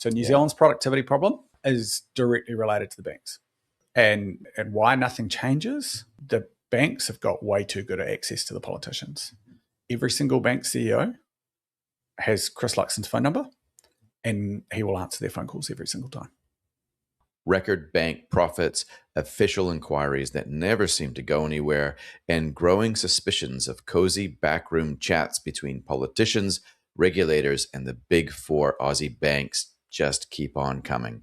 So New Zealand's productivity problem is directly related to the banks. And why nothing changes, the banks have got way too good at access to the politicians. Every single bank CEO has Chris Luxon's phone number, and he will answer their phone calls every single time. Record bank profits, official inquiries that never seem to go anywhere, and growing suspicions of cozy backroom chats between politicians, regulators, and the big four Aussie banks just keep on coming.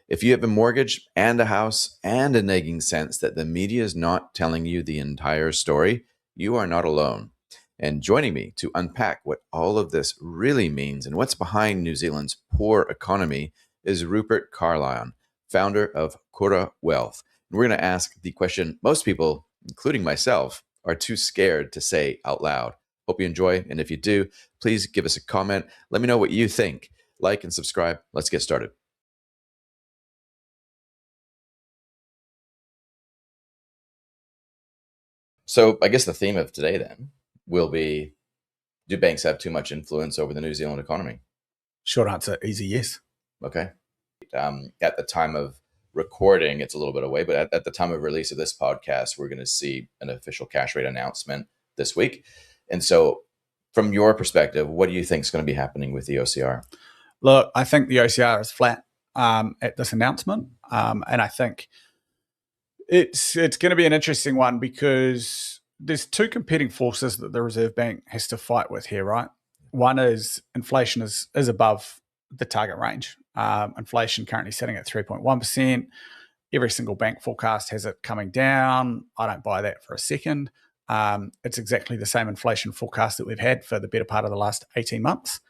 If you have a mortgage and a house and a nagging sense that the media is not telling you the entire story, you are not alone. And joining me to unpack what all of this really means and what's behind New Zealand's poor economy is Rupert Carlyon, founder of Kura Wealth. And we're going to ask the question most people, including myself, are too scared to say out loud. Hope you enjoy. And if you do, please give us a comment. Let me know what you think. Like and subscribe. Let's get started. So I guess the theme of today then will be, do banks have too much influence over the New Zealand economy? Short answer, easy yes. Okay. At the time of recording, it's a little bit away, but at the time of release of this podcast, we're going to see an official cash rate announcement this week. And so from your perspective, what do you think is going to be happening with the OCR? Look, I think the OCR is flat at this announcement. And I think it's going to be an interesting one because there's two competing forces that the Reserve Bank has to fight with here, right? One is inflation is above the target range. Inflation currently sitting at 3.1%. Every single bank forecast has it coming down. I don't buy that for a second. It's exactly the same inflation forecast that we've had for the better part of the last 18 months.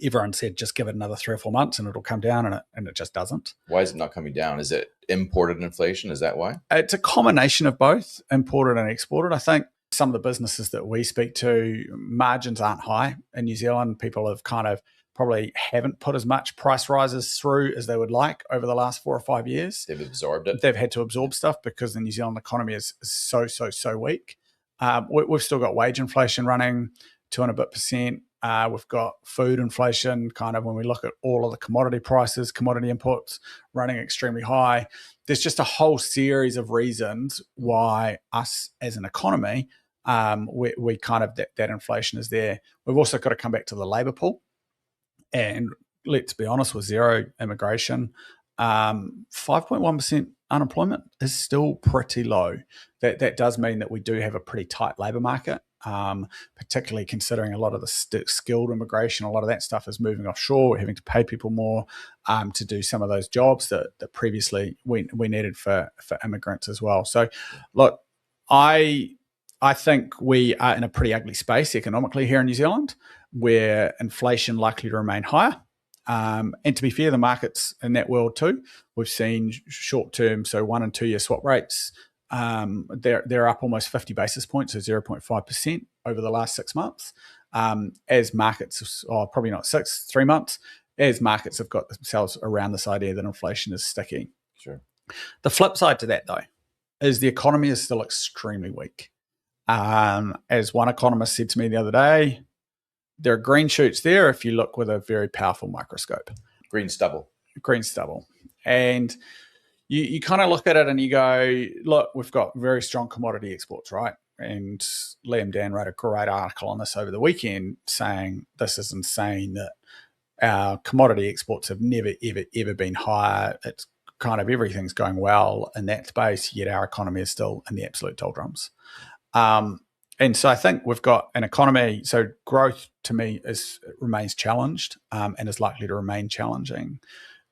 Everyone said just give it another 3 or 4 months and it'll come down, and it just doesn't. Why is it not coming down? Is it imported inflation? Is that why? It's a combination of both, imported and exported. I think some of the businesses that we speak to, margins aren't high in New Zealand. People have kind of probably haven't put as much price rises through as they would like over the last 4 or 5 years. They've absorbed it. They've had to absorb stuff because the New Zealand economy is so weak. We've still got wage inflation running 2 and a bit percent. We've got food inflation, kind of when we look at all of the commodity prices, commodity inputs running extremely high. There's just a whole series of reasons why us as an economy, we kind of, that inflation is there. We've also got to come back to the labour pool. And let's be honest, with zero immigration, 5.1% unemployment is still pretty low. That does mean that we do have a pretty tight labour market, particularly considering a lot of the skilled immigration, a lot of that stuff is moving offshore. We're having to pay people more to do some of those jobs that previously we needed for immigrants as well. So, look, I think we are in a pretty ugly space economically here in New Zealand, where inflation likely to remain higher. And to be fair, the markets in that world too, we've seen short-term, so 1 and 2 year swap rates, they're up almost 50 basis points, so 0.5% over the last 6 months. As markets, probably not 3 months, as markets have got themselves around this idea that inflation is sticky. Sure. The flip side to that, though, is the economy is still extremely weak. As one economist said to me the other day, there are green shoots there if you look with a very powerful microscope. Green stubble. And you kind of look at it and you go, look, we've got very strong commodity exports, right? And Liam Dan wrote a great article on this over the weekend saying this is insane that our commodity exports have never, ever been higher. It's kind of everything's going well in that space, yet our economy is still in the absolute doldrums. And so I think we've got an economy, so growth to me remains challenged and is likely to remain challenging.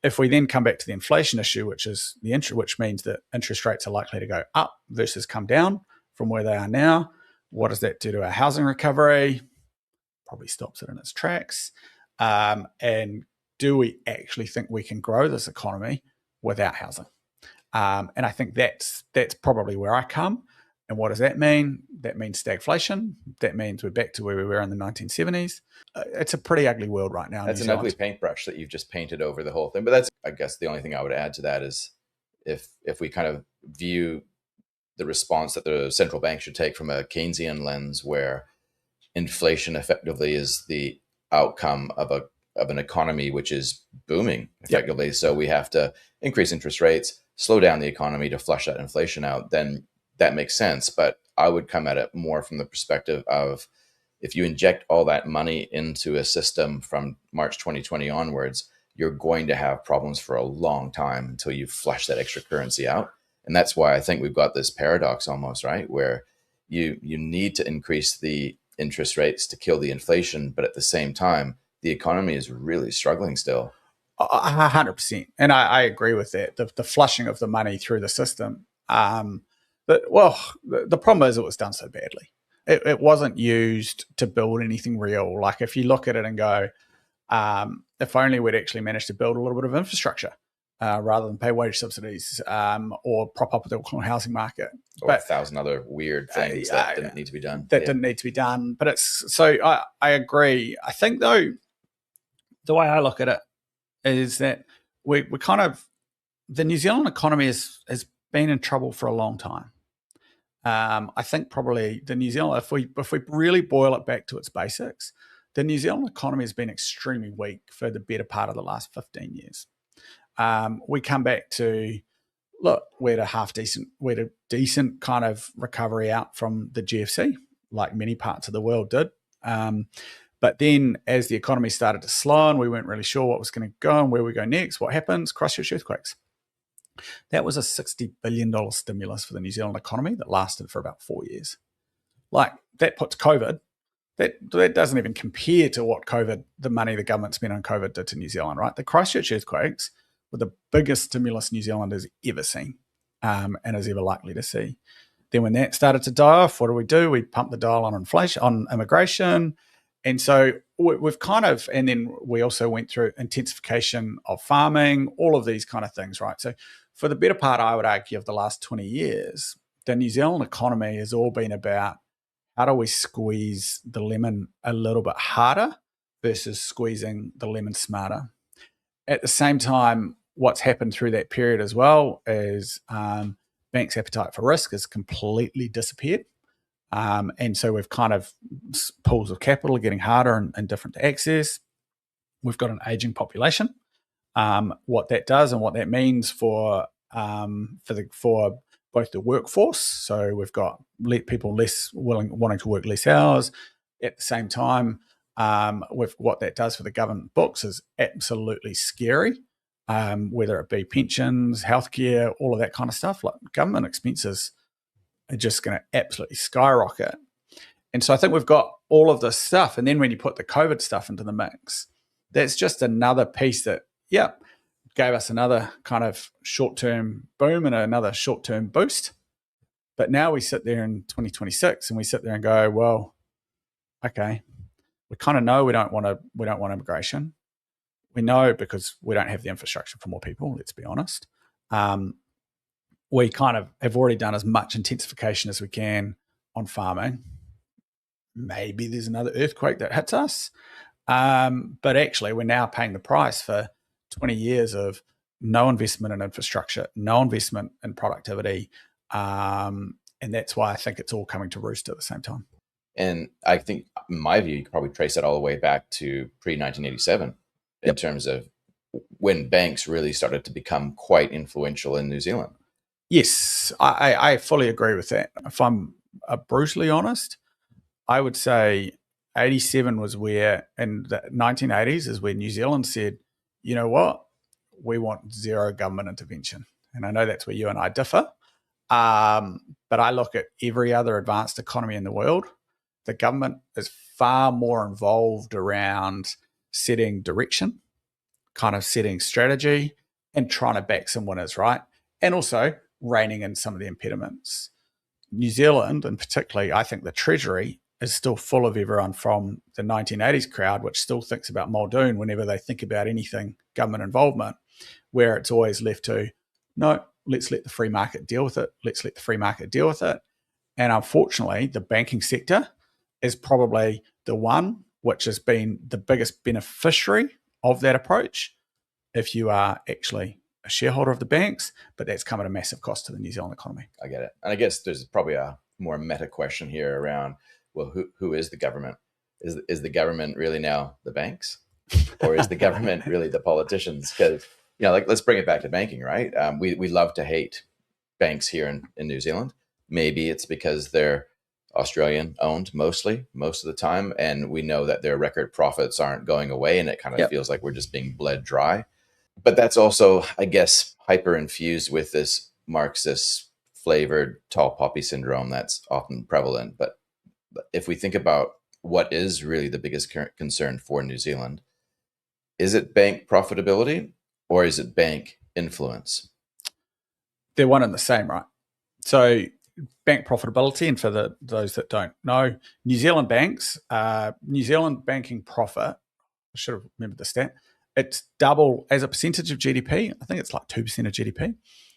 If we then come back to the inflation issue, which means that interest rates are likely to go up versus come down from where they are now, what does that do to our housing recovery? Probably stops it in its tracks. And do we actually think we can grow this economy without housing? And I think that's probably where I come. And what does that mean? That means stagflation. That means we're back to where we were in the 1970s. It's a pretty ugly world right now. That's an ugly paintbrush that you've just painted over the whole thing. But that's, I guess, the only thing I would add to that is if we kind of view the response that the central bank should take from a Keynesian lens, where inflation effectively is the outcome of of an economy which is booming effectively. Yep. So we have to increase interest rates, slow down the economy to flush that inflation out. Then that makes sense. But I would come at it more from the perspective of, if you inject all that money into a system from March 2020 onwards, you're going to have problems for a long time until you flush that extra currency out. And that's why I think we've got this paradox almost, right? Where you need to increase the interest rates to kill the inflation, but at the same time, the economy is really struggling still. 100%. And I agree with that. The flushing of the money through the system. The problem is it was done so badly. It wasn't used to build anything real. Like, if you look at it and go, if only we'd actually managed to build a little bit of infrastructure rather than pay wage subsidies or prop up the Auckland housing market. Or 1,000 other weird things that didn't need to be done. Didn't need to be done. But it's, so I agree. I think, though, the way I look at it is that we kind of, the New Zealand economy has been in trouble for a long time. I think probably the New Zealand, if we really boil it back to its basics, the New Zealand economy has been extremely weak for the better part of the last 15 years. We come back to, look, we had a decent kind of recovery out from the GFC, like many parts of the world did. But then as the economy started to slow and we weren't really sure what was going to go and where we go next, what happens? Christchurch earthquakes. That was a $60 billion stimulus for the New Zealand economy that lasted for about 4 years. Like, that puts COVID, that doesn't even compare to what the money the government spent on COVID did to New Zealand, right? The Christchurch earthquakes were the biggest stimulus New Zealand has ever seen and is ever likely to see. Then when that started to die off, what do? We pumped the dial on inflation, on immigration. And so we've kind of, and then we also went through intensification of farming, all of these kind of things, right? So for the better part, I would argue, of the last 20 years, the New Zealand economy has all been about how do we squeeze the lemon a little bit harder versus squeezing the lemon smarter. At the same time, what's happened through that period as well is banks' appetite for risk has completely disappeared. And so we've kind of, pools of capital are getting harder and different to access. We've got an aging population. What that does and what that means for both the workforce. So we've got people wanting to work less hours. At the same time, with what that does for the government books is absolutely scary. Whether it be pensions, healthcare, all of that kind of stuff, like government expenses are just going to absolutely skyrocket. And so I think we've got all of this stuff. And then when you put the COVID stuff into the mix, that's just another piece that, gave us another kind of short-term boom and another short-term boost. But now we sit there in 2026 and we sit there and go, well, okay, we kind of know we don't want immigration. We know because we don't have the infrastructure for more people, let's be honest. We kind of have already done as much intensification as we can on farming. Maybe there's another earthquake that hits us. But actually, we're now paying the price for 20 years of no investment in infrastructure, no investment in productivity. And that's why I think it's all coming to roost at the same time. And I think, in my view, you could probably trace that all the way back to pre-1987 in terms of when banks really started to become quite influential in New Zealand. Yes, I fully agree with that. If I'm brutally honest, I would say 87 was where, in the 1980s, is where New Zealand said, you know what, we want zero government intervention. And I know that's where you and I differ. But I look at every other advanced economy in the world. The government is far more involved around setting direction, kind of setting strategy, and trying to back some winners, right? And also reining in some of the impediments. New Zealand, and particularly, I think the Treasury is still full of everyone from the 1980s crowd, which still thinks about Muldoon whenever they think about anything government involvement, where it's always left to, no, let's let the free market deal with it. Let's let the free market deal with it. And unfortunately, the banking sector is probably the one which has been the biggest beneficiary of that approach if you are actually a shareholder of the banks, but that's come at a massive cost to the New Zealand economy. I get it. And I guess there's probably a more meta question here around, well, who is the government? Is the government really now the banks? or is the government really the politicians? Because, like, let's bring it back to banking, right? We love to hate banks here in New Zealand. Maybe it's because they're Australian owned most of the time, and we know that their record profits aren't going away, and it kind of feels like we're just being bled dry. But that's also, I guess, hyper infused with this Marxist flavored tall poppy syndrome that's often prevalent. But if we think about what is really the biggest concern for New Zealand, is it bank profitability or is it bank influence? They're one and the same, right? So bank profitability, and for those that don't know, New Zealand banks, New Zealand banking profit, I should have remembered the stat, it's double as a percentage of GDP. I think it's like 2% of GDP,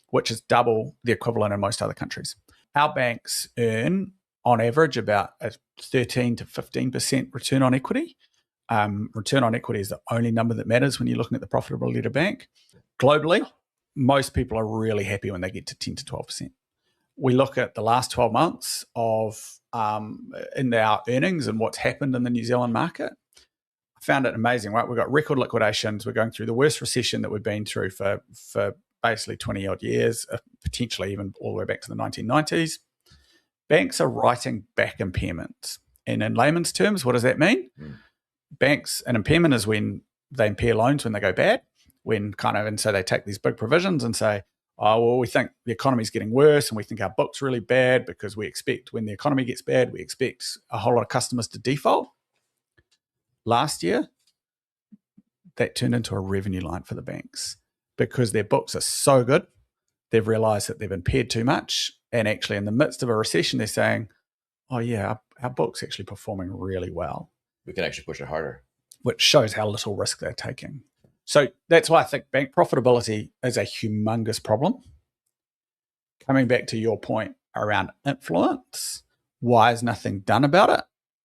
which is double the equivalent in most other countries. Our banks earn, on average, about a 13 to 15% return on equity. Return on equity is the only number that matters when you're looking at the profitability of a bank. Globally, most people are really happy when they get to 10 to 12%. We look at the last 12 months of in our earnings and what's happened in the New Zealand market. I found it amazing, right? We've got record liquidations. We're going through the worst recession that we've been through for basically 20 odd years, potentially even all the way back to the 1990s. Banks are writing back impairments. And in layman's terms, what does that mean? Banks, an impairment is when they impair loans when they go bad, and so they take these big provisions and say, oh, well, we think the economy is getting worse and we think our book's really bad because we expect when the economy gets bad, we expect a whole lot of customers to default. Last year, that turned into a revenue line for the banks because their books are so good. They've realized that they've impaired too much. And actually, in the midst of a recession, they're saying, oh, yeah, our book's actually performing really well. We can actually push it harder. Which shows how little risk they're taking. So that's why I think bank profitability is a humongous problem. Coming back to your point around influence, why is nothing done about it?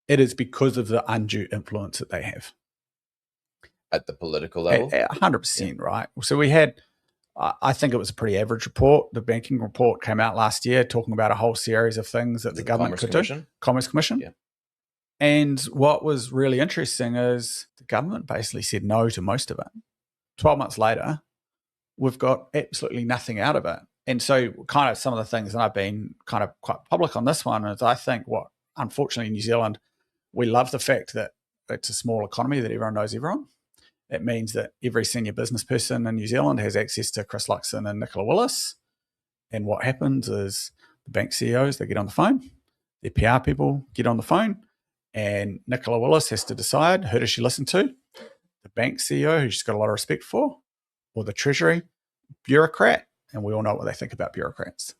It is because of the undue influence that they have. At the political level? 100%, right? So we had, I think it was a pretty average report. The banking report came out last year talking about a whole series of things that the government could do. Commerce Commission. Yeah. And what was really interesting is the government basically said no to most of it. 12 months later, we've got absolutely nothing out of it. And so kind of some of the things, and I've been kind of quite public on this one, is I think unfortunately, New Zealand, we love the fact that it's a small economy, that everyone knows everyone. It means that every senior business person in New Zealand has access to Chris Luxon and Nicola Willis. And what happens is the bank CEOs, they get on the phone, their PR people get on the phone, and Nicola Willis has to decide who does she listen to, the bank CEO, who she's got a lot of respect for, or the Treasury bureaucrat. And we all know what they think about bureaucrats.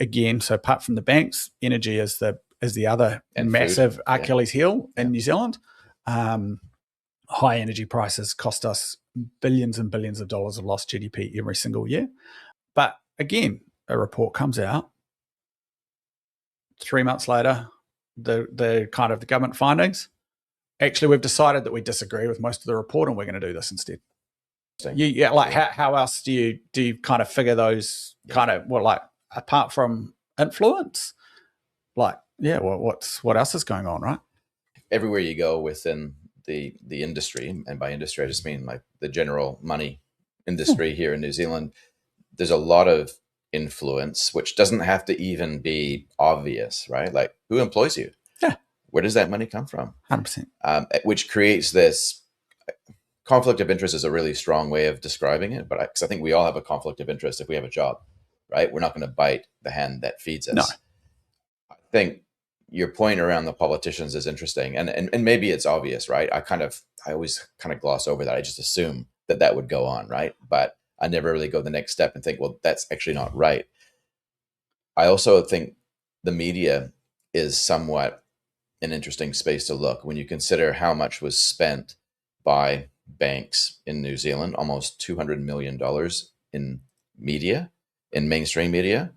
Again, so apart from the banks, energy is the other and massive food. Achilles heel in New Zealand. High energy prices cost us billions and billions of dollars of lost GDP every single year. But again, a report comes out 3 months later, the kind of the government findings. Actually, we've decided that we disagree with most of the report and we're going to do this instead. How else do you kind of figure those kind of, apart from influence, what else is going on, right? Everywhere you go within the industry, and by industry I just mean like the general money industry here in New Zealand, there's a lot of influence, which doesn't have to even be obvious, right? Like, who employs you? Yeah. Where does that money come from? 100%. Which creates this conflict of interest is a really strong way of describing it, but because I think we all have a conflict of interest if we have a job, right? We're not going to bite the hand that feeds us. No. I think your point around the politicians is interesting, and maybe it's obvious, right? I always kind of gloss over that. I just assume that would go on, right? But I never really go the next step and think, well, that's actually not right. I also think the media is somewhat an interesting space to look when you consider how much was spent by banks in New Zealand, almost $200 million in media, in mainstream media.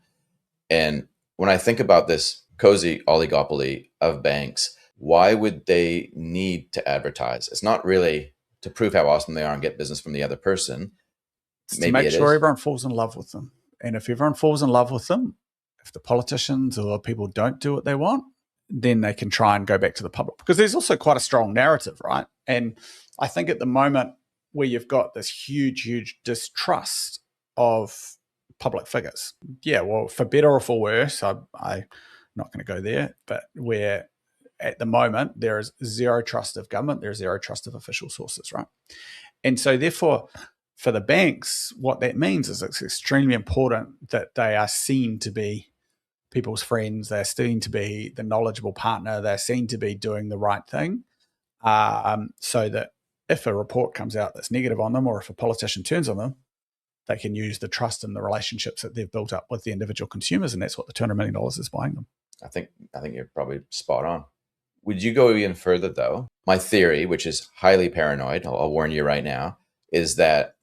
And when I think about this cozy oligopoly of banks, why would they need to advertise? It's not really to prove how awesome they are and get business from the other person. Maybe to make sure everyone falls in love with them. And if everyone falls in love with them, if the politicians or people don't do what they want, then they can try and go back to the public, because there's also quite a strong narrative, right? And I think at the moment where you've got this huge distrust of public figures, yeah, well, for better or for worse, I'm not going to go there, but where at the moment there is zero trust of government, there's zero trust of official sources, right? And so therefore, for the banks, what that means is it's extremely important that they are seen to be people's friends, they're seen to be the knowledgeable partner, they're seen to be doing the right thing, so that if a report comes out that's negative on them, or if a politician turns on them, they can use the trust and the relationships that they've built up with the individual consumers, and that's what the $200 million is buying them. I think you're probably spot on. Would you go even further, though? My theory, which is highly paranoid, I'll warn you right now, is that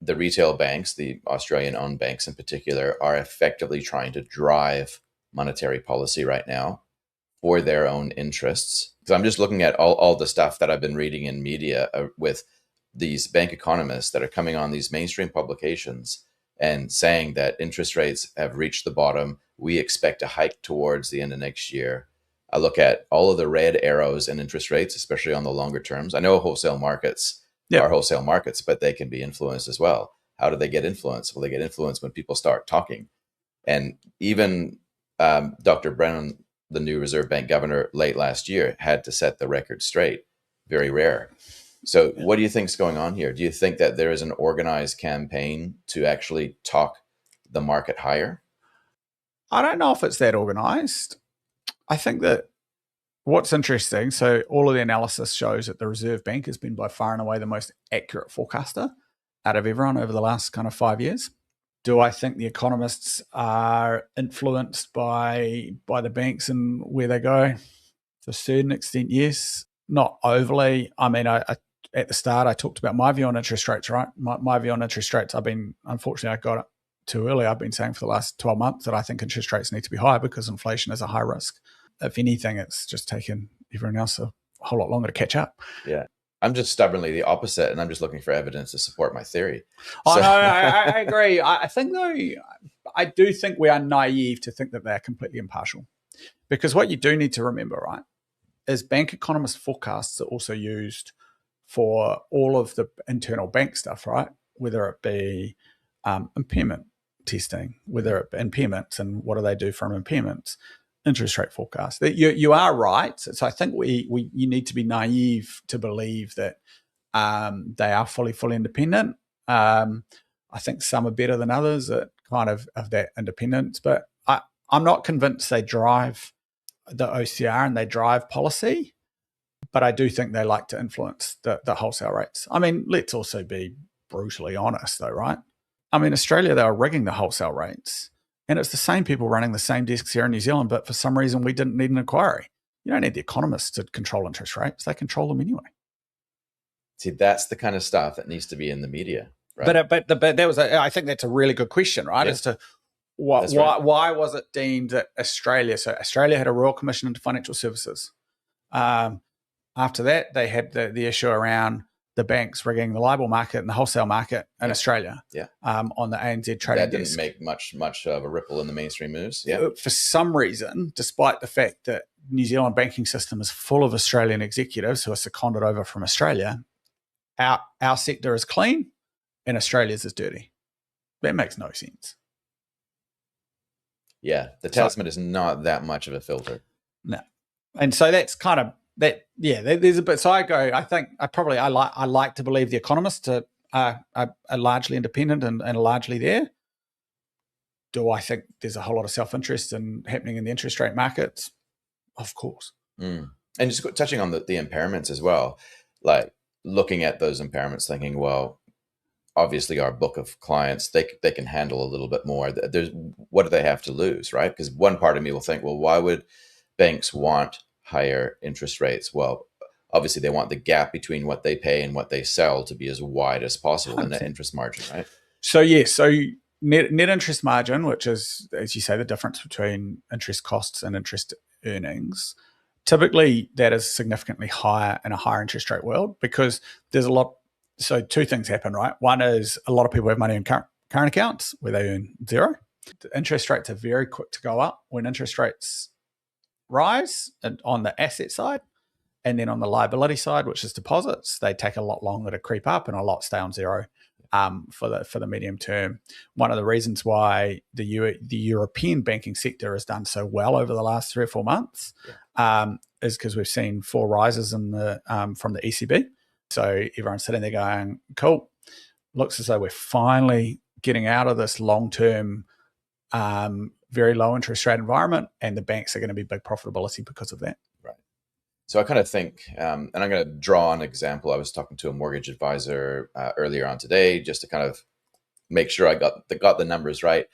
the retail banks, the Australian-owned banks in particular, are effectively trying to drive monetary policy right now for their own interests. Because I'm just looking at all the stuff that I've been reading in media with these bank economists that are coming on these mainstream publications and saying that interest rates have reached the bottom. We expect a hike towards the end of next year. I look at all of the red arrows in interest rates, especially on the longer terms. I know wholesale markets are wholesale markets, but they can be influenced as well. How do they get influenced? Well, they get influenced when people start talking. And even Dr. Brennan, the new Reserve Bank governor late last year, had to set the record straight. Very rare. So what do you think is going on here? Do you think that there is an organized campaign to actually talk the market higher? I don't know if it's that organized. I think that what's interesting, so all of the analysis shows that the Reserve Bank has been by far and away the most accurate forecaster out of everyone over the last kind of 5 years. Do I think the economists are influenced by the banks and where they go? To a certain extent, yes. Not overly. I mean, I at the start, I talked about my view on interest rates, right? My view on interest rates, unfortunately, I got it too early. I've been saying for the last 12 months that I think interest rates need to be higher because inflation is a high risk. If anything, it's just taken everyone else a whole lot longer to catch up. Yeah. I'm just stubbornly the opposite, and I'm just looking for evidence to support my theory. Oh, no, I agree. I think, though, I do think we are naive to think that they're completely impartial. Because what you do need to remember, right, is bank economist forecasts are also used for all of the internal bank stuff, right? Whether it be impairment testing, whether it be impairments, and what do they do from impairments, interest rate forecast. You are right. So I think you need to be naive to believe that they are fully independent. I think some are better than others at kind of that independence, but I'm not convinced they drive the OCR and they drive policy, but I do think they like to influence the wholesale rates. I mean, let's also be brutally honest though, right? I mean, Australia, they were rigging the wholesale rates, and it's the same people running the same desks here in New Zealand, but for some reason we didn't need an inquiry. You don't need the economists to control interest rates. They control them anyway. See, that's the kind of stuff that needs to be in the media, right? But that was, I think that's a really good question, right? Yeah. As to why was it deemed that Australia? So Australia had a Royal Commission into Financial Services. After that, they had the issue around the banks rigging the libel market and the wholesale market in Australia. Yeah. On the ANZ trading desk. That didn't make much of a ripple in the mainstream news. Yeah. For some reason, despite the fact that New Zealand banking system is full of Australian executives who are seconded over from Australia, our sector is clean and Australia's is dirty. That makes no sense. Yeah, the Tasman is not that much of a filter. No, and so that's kind of that. Yeah, there's a bit. So I think I like to believe the economists are largely independent and are largely there. Do I think there's a whole lot of self-interest happening in the interest rate markets? Of course. And just touching on the impairments as well, like looking at those impairments, thinking, well, obviously our book of clients, they can handle a little bit more. What do they have to lose, right? Because one part of me will think, well, why would banks want higher interest rates? Well, obviously they want the gap between what they pay and what they sell to be as wide as possible in the interest margin, right? So net interest margin, which is, as you say, the difference between interest costs and interest earnings, typically that is significantly higher in a higher interest rate world because there's a lot. So two things happen, right? One is a lot of people have money in current accounts where they earn zero. The interest rates are very quick to go up when interest rates rise on the asset side. And then on the liability side, which is deposits, they take a lot longer to creep up and a lot stay on zero for the medium term. One of the reasons why the European banking sector has done so well over the last 3 or 4 months is because we've seen 4 rises in the from the ECB. So everyone's sitting there going, cool, looks as though we're finally getting out of this long-term very low interest rate environment, and the banks are going to be big profitability because of that. So I kind of think, and I'm going to draw an example. I was talking to a mortgage advisor earlier on today just to kind of make sure I got the numbers right.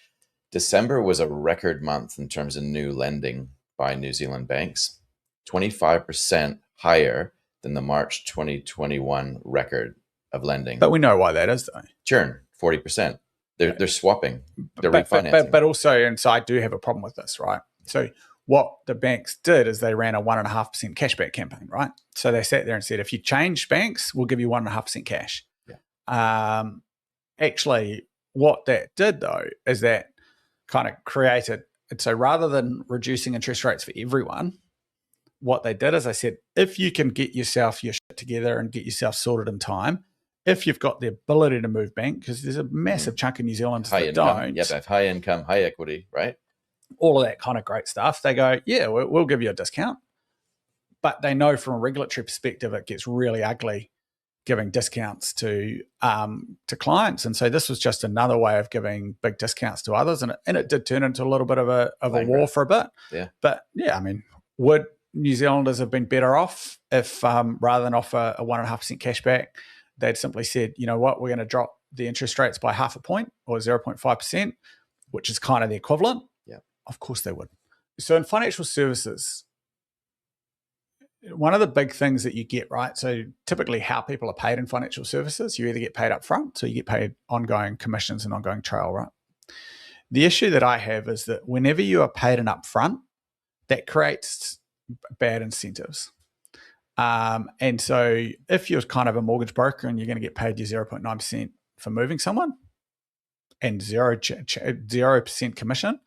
December was a record month in terms of new lending by New Zealand banks, 25% higher than the March 2021 record of lending. But we know why that is, though. Churn, 40%. They're swapping. They're refinancing. But also, and so I do have a problem with this, right? So what the banks did is they ran a 1.5% cashback campaign, right? So they sat there and said, if you change banks, we'll give you 1.5% cash. Yeah. Actually, what that did, though, is that kind of created, so rather than reducing interest rates for everyone, what they did is they said, if you can get yourself your shit together and get yourself sorted in time, if you've got the ability to move bank, because there's a massive chunk of New Zealanders that don't. Yeah, they have high income, high equity, right? All of that kind of great stuff. They go, yeah, we'll give you a discount. But they know from a regulatory perspective, it gets really ugly giving discounts to clients. And so this was just another way of giving big discounts to others. And it did turn into a little bit of a war for a bit. Yeah. But yeah, I mean, would New Zealanders have been better off if rather than offer a 1.5% cashback, they'd simply said, you know what, we're going to drop the interest rates by 0.5 point or 0.5%, which is kind of the equivalent. Of course they would. So in financial services, one of the big things that you get, right? So typically how people are paid in financial services, you either get paid up front, so you get paid ongoing commissions and ongoing trail, right? The issue that I have is that whenever you are paid an upfront, that creates bad incentives. And so if you're kind of a mortgage broker and you're going to get paid your 0.9% for moving someone and 0% commission,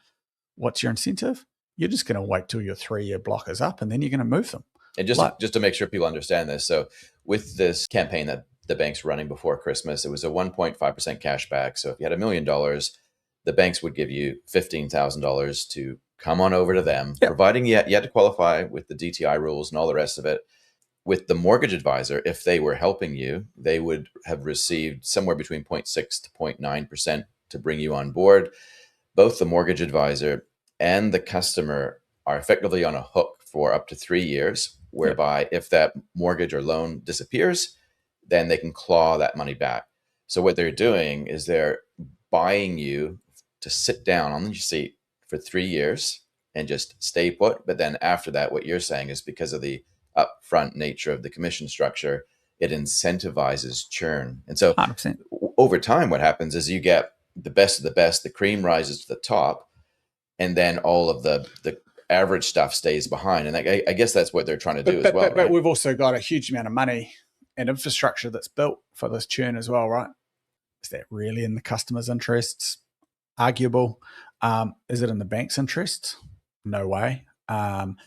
what's your incentive? You're just going to wait till your 3-year block is up and then you're going to move them. And just to make sure people understand this, so with this campaign that the bank's running before Christmas, it was a 1.5% cash back. So if you had $1 million, the banks would give you $15,000 to come on over to them, providing you had to qualify with the DTI rules and all the rest of it. With the mortgage advisor, if they were helping you, they would have received somewhere between 0.6 to 0.9% to bring you on board. Both the mortgage advisor and the customer are effectively on a hook for up to 3 years, whereby if that mortgage or loan disappears, then they can claw that money back. So what they're doing is they're buying you to sit down on your seat for 3 years and just stay put. But then after that, what you're saying is because of the upfront nature of the commission structure, it incentivizes churn. And so 100%. Over time, what happens is you get the best of the best, the cream rises to the top, and then all of the average stuff stays behind. And I guess that's what they're trying to do as well. But we've also got a huge amount of money and infrastructure that's built for this churn as well, right? Is that really in the customer's interests? Arguable. Is it in the bank's interests? No way. I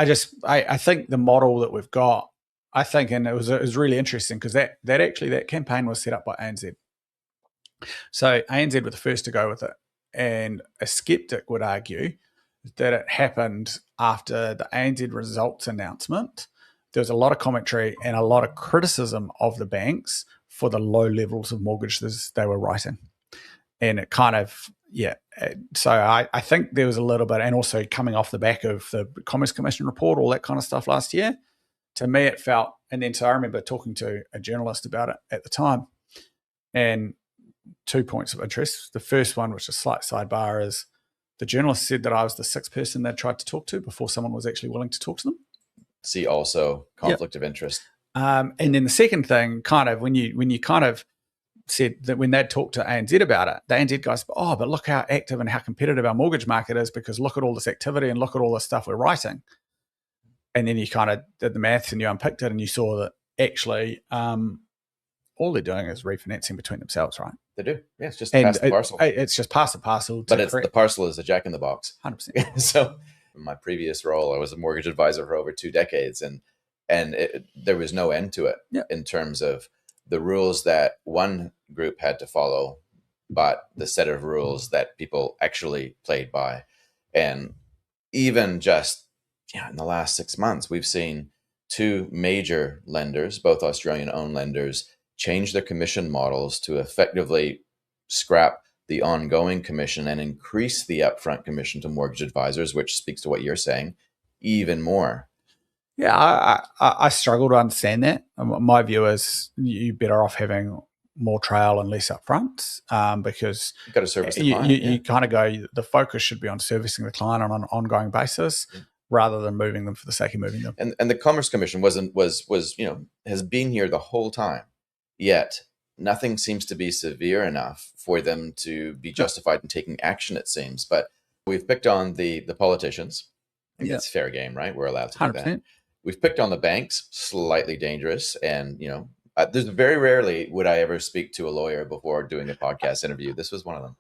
think the model that we've got, I think, and it was really interesting because that campaign was set up by ANZ. So ANZ were the first to go with it. And a skeptic would argue that it happened after the ANZ results announcement. There was a lot of commentary and a lot of criticism of the banks for the low levels of mortgages they were writing. And it kind of, so I think there was a little bit, and also coming off the back of the Commerce Commission report, all that kind of stuff last year, to me it felt, and then so I remember talking to a journalist about it at the time, and 2 points of interest. The first one, which is a slight sidebar, is the journalist said that I was the 6th person they tried to talk to before someone was actually willing to talk to them. See also conflict of interest. And then the second thing, kind of when you kind of said that when they'd talked to ANZ about it, the ANZ guys, but look how active and how competitive our mortgage market is because look at all this activity and look at all this stuff we're writing. And then you kind of did the maths and you unpicked it and you saw that actually all they're doing is refinancing between themselves, right? They do. Yeah, it's just past the parcel. It's just past the parcel. But the parcel is a jack in the box. 100%. So In my previous role, I was a mortgage advisor for over 2 decades, and there was no end to it in terms of the rules that one group had to follow, but the set of rules that people actually played by. And even just in the last 6 months, we've seen two major lenders, both Australian-owned lenders, change their commission models to effectively scrap the ongoing commission and increase the upfront commission to mortgage advisors, which speaks to what you're saying, even more. Yeah, I struggle to understand that. My view is you're better off having more trail and less upfront, because you've got to service the client. You kind of go, the focus should be on servicing the client on an ongoing basis rather than moving them for the sake of moving them. And the Commerce Commission was has been here the whole time, yet nothing seems to be severe enough for them to be justified in taking action, it seems. But we've picked on the politicians. It's fair game, right? We're allowed to do 100%. That. We've picked on the banks, slightly dangerous. And, there's very rarely would I ever speak to a lawyer before doing a podcast interview. This was one of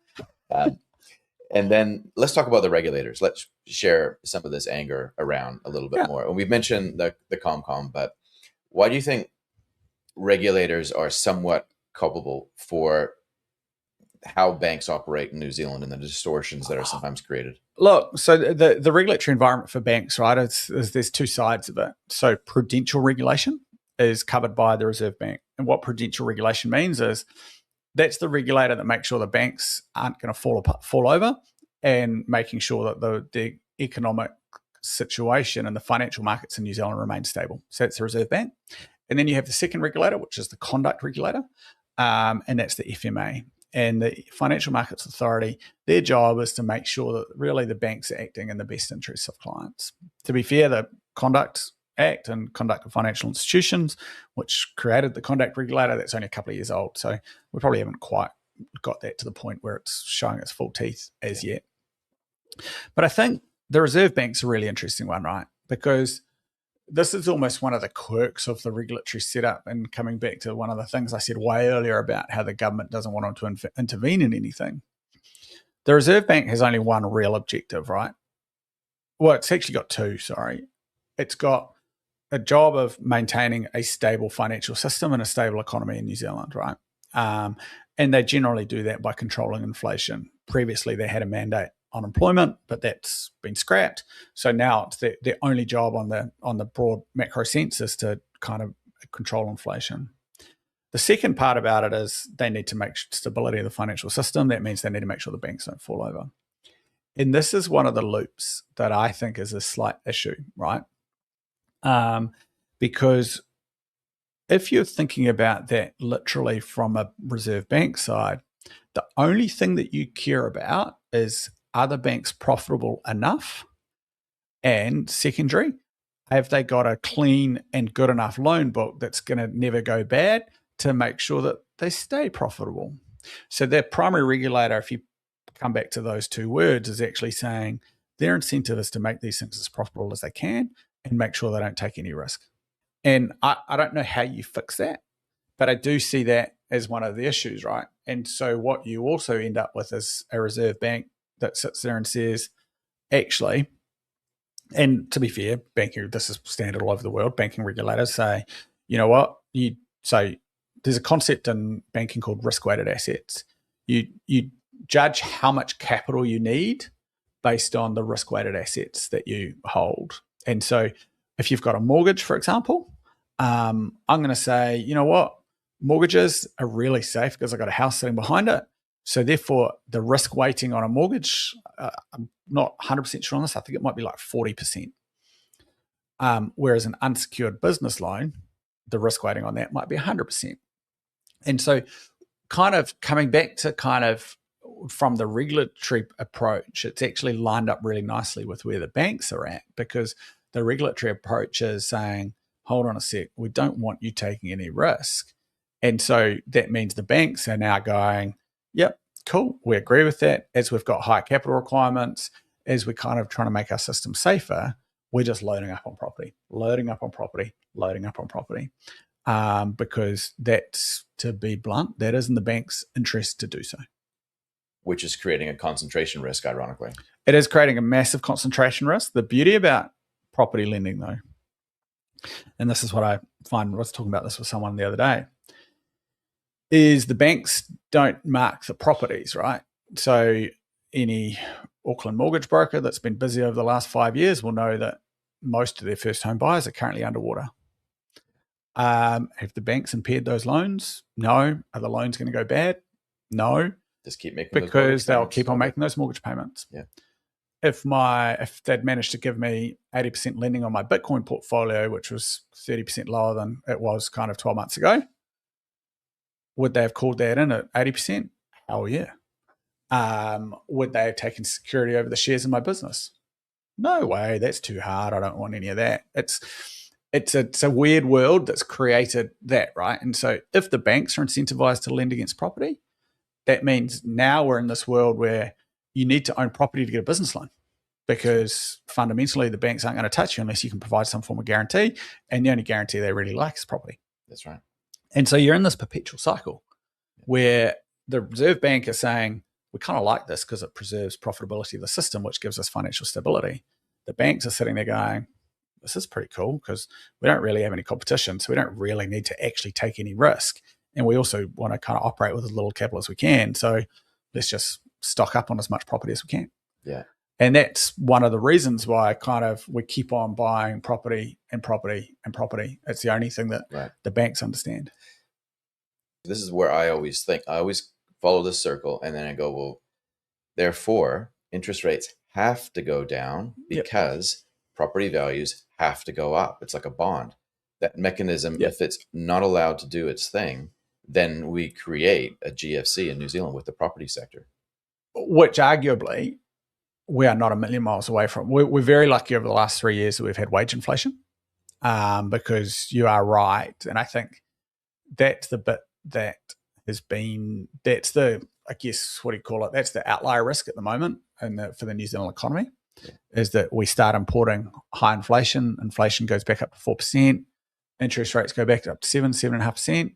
them. And then let's talk about the regulators. Let's share some of this anger around a little bit more. And we've mentioned the ComCom, but why do you think regulators are somewhat culpable for how banks operate in New Zealand and the distortions that are sometimes created? Look, so the regulatory environment for banks, right, there's two sides of it. So prudential regulation is covered by the Reserve Bank. And what prudential regulation means is that's the regulator that makes sure the banks aren't going to fall over, and making sure that the economic situation and the financial markets in New Zealand remain stable. So that's the Reserve Bank. And then you have the second regulator, which is the conduct regulator, and that's the FMA. And the Financial Markets Authority, their job is to make sure that really the banks are acting in the best interests of clients. To be fair, the Conduct Act and Conduct of Financial Institutions, which created the conduct regulator, that's only a couple of years old. So we probably haven't quite got that to the point where it's showing its full teeth as yet. But I think the Reserve Bank's a really interesting one, right? Because this is almost one of the quirks of the regulatory setup, and coming back to one of the things I said way earlier about how the government doesn't want to intervene in anything. The Reserve Bank has only one real objective, right? Well, it's actually got two, sorry. It's got a job of maintaining a stable financial system and a stable economy in New Zealand, right? And they generally do that by controlling inflation. Previously, they had a mandate on employment, but that's been scrapped. So now it's their only job on the broad macro sense is to kind of control inflation. The second part about it is they need to make stability of the financial system. That means they need to make sure the banks don't fall over. And this is one of the loops that I think is a slight issue, right? Because if you're thinking about that literally from a Reserve Bank side, the only thing that you care about is, are the banks profitable enough? And secondary, have they got a clean and good enough loan book that's going to never go bad to make sure that they stay profitable? So their primary regulator, if you come back to those two words, is actually saying their incentive is to make these things as profitable as they can and make sure they don't take any risk. And I don't know how you fix that, but I do see that as one of the issues, right? And so what you also end up with is a Reserve Bank that sits there and says, actually, and to be fair, banking, this is standard all over the world, banking regulators say, you know what, so there's a concept in banking called risk-weighted assets. You judge how much capital you need based on the risk-weighted assets that you hold. And so if you've got a mortgage, for example, I'm going to say, you know what, mortgages are really safe because I've got a house sitting behind it. So therefore, the risk weighting on a mortgage, I'm not 100% sure on this. I think it might be like 40%. Whereas an unsecured business loan, the risk weighting on that might be 100%. And so kind of coming back to kind of from the regulatory approach, it's actually lined up really nicely with where the banks are at, because the regulatory approach is saying, hold on a sec, we don't want you taking any risk. And so that means the banks are now going, yep, cool, we agree with that. As we've got high capital requirements, as we're kind of trying to make our system safer, we're just loading up on property, because that's, to be blunt, that is in the bank's interest to do so. which is creating a concentration risk, ironically. It is creating a massive concentration risk. The beauty about property lending, though, and this is what I find, I was talking about this with someone the other day, is the banks don't mark the properties, right? So any Auckland mortgage broker that's been busy over the last 5 years will know that most of their first home buyers are currently underwater. Have the banks impaired those loans? No. Are the loans going to go bad? No. Just keep making because they'll keep on making those mortgage payments. Yeah. If they'd managed to give me 80% lending on my Bitcoin portfolio, which was 30% lower than it was kind of 12 months ago, would they have called that in at 80%? Hell yeah. Would they have taken security over the shares in my business? No way. That's too hard. I don't want any of that. It's a weird world that's created that, right? And so if the banks are incentivized to lend against property, that means now we're in this world where you need to own property to get a business loan, because fundamentally the banks aren't going to touch you unless you can provide some form of guarantee, and the only guarantee they really like is property. That's right. And so you're in this perpetual cycle where the Reserve Bank is saying, we kind of like this because it preserves profitability of the system, which gives us financial stability. The banks are sitting there going, this is pretty cool because we don't really have any competition, so we don't really need to actually take any risk. And we also want to kind of operate with as little capital as we can. So let's just stock up on as much property as we can. Yeah. And that's one of the reasons why we keep on buying property and property and property. It's the only thing that the banks understand. This is where I always follow this circle, and then I go, well, therefore, interest rates have to go down because property values have to go up. It's like a bond. That mechanism, if it's not allowed to do its thing, then we create a GFC in New Zealand with the property sector. Which arguably we are not a million miles away from. We're very lucky over the last 3 years that we've had wage inflation, because you are right. And I think that's the bit that has been, that's the, I guess, what do you call it? That's the outlier risk at the moment for the New Zealand economy, is that we start importing high inflation. Inflation goes back up to 4%. Interest rates go back up to 7.5%.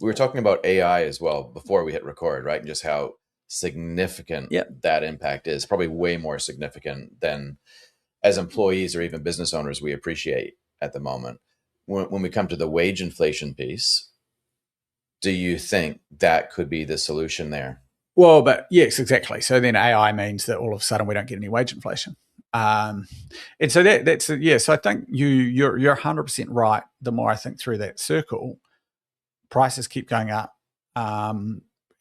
We were talking about AI as well before we hit record, right? And just how significant that impact is. Probably way more significant than as employees or even business owners we appreciate at the moment. When we come to the wage inflation piece, do you think that could be the solution there? Well, but yes, exactly. So then AI means that all of a sudden we don't get any wage inflation. And so that's so I think you're 100% right. The more I think through that circle, prices keep going up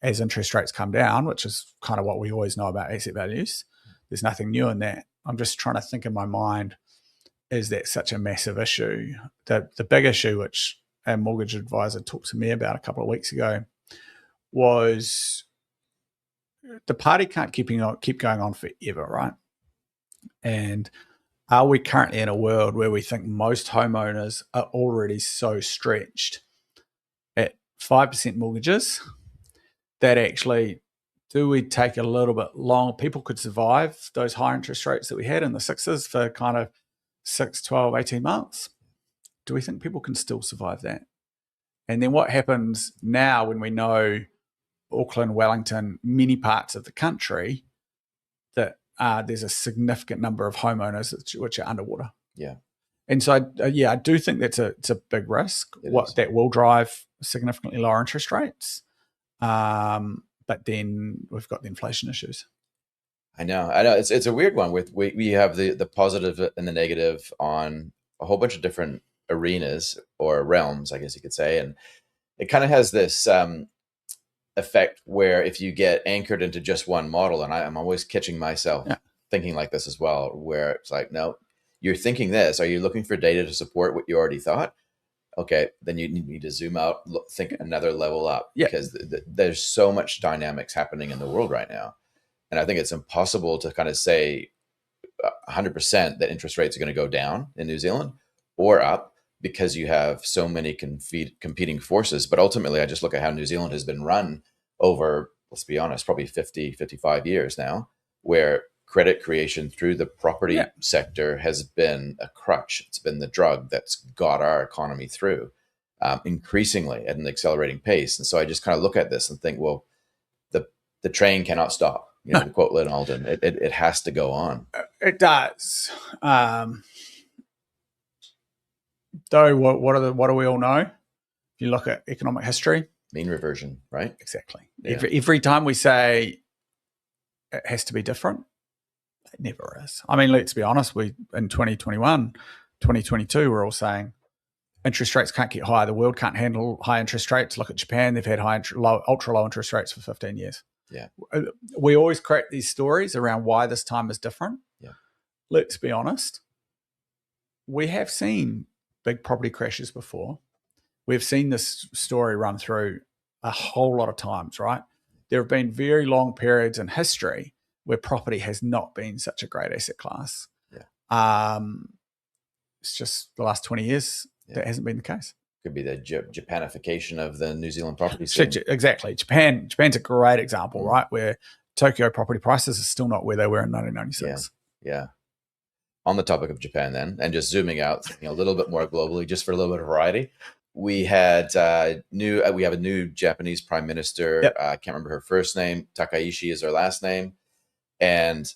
as interest rates come down, which is kind of what we always know about asset values. There's nothing new in that. I'm just trying to think in my mind, is that such a massive issue? The big issue, which a mortgage advisor talked to me about a couple of weeks ago, was the party can't keep going on forever, right? And are we currently in a world where we think most homeowners are already so stretched at 5% mortgages that actually, do we take a little bit long? People could survive those high interest rates that we had in the sixes for kind of 6, 12, 18 months. Do we think people can still survive that? And then what happens now when we know Auckland, Wellington, many parts of the country, that there's a significant number of homeowners which are underwater. Yeah. And so, I do think it's a big risk. That will drive significantly lower interest rates. But then we've got the inflation issues. I know. It's a weird one. We have the positive and the negative on a whole bunch of different arenas or realms, I guess you could say. And it kind of has this effect where if you get anchored into just one model, and I'm always catching myself thinking like this as well, where it's like, no, you're thinking this. Are you looking for data to support what you already thought? Okay, then you need to zoom out, think another level up, because there's so much dynamics happening in the world right now. And I think it's impossible to kind of say 100% that interest rates are going to go down in New Zealand or up, because you have so many competing forces. But ultimately, I just look at how New Zealand has been run over, let's be honest, probably 50, 55 years now, where credit creation through the property sector has been a crutch. It's been the drug that's got our economy through increasingly at an accelerating pace. And so I just kind of look at this and think, well, the the train cannot stop. No. To quote Lynn Alden, it has to go on. It does. Though, what do we all know? If you look at economic history, mean reversion, right? Exactly. Yeah. Every time we say it has to be different, it never is. I mean, let's be honest. We in 2021, 2022, we're all saying interest rates can't get higher. The world can't handle high interest rates. Look at Japan; they've had ultra low interest rates for 15 years. Yeah. We always create these stories around why this time is different. Yeah. Let's be honest. We have seen big property crashes before. We've seen this story run through a whole lot of times, right? There have been very long periods in history where property has not been such a great asset class. Yeah. It's just the last 20 years that hasn't been the case. Could be the Japanification of the New Zealand property scene. Exactly. Japan's a great example, right? Where Tokyo property prices are still not where they were in 1996. Yeah. On the topic of Japan then, and just zooming out a little bit more globally, just for a little bit of variety, we had we have a new Japanese prime minister. Yep. I can't remember her first name. Takaishi is her last name. And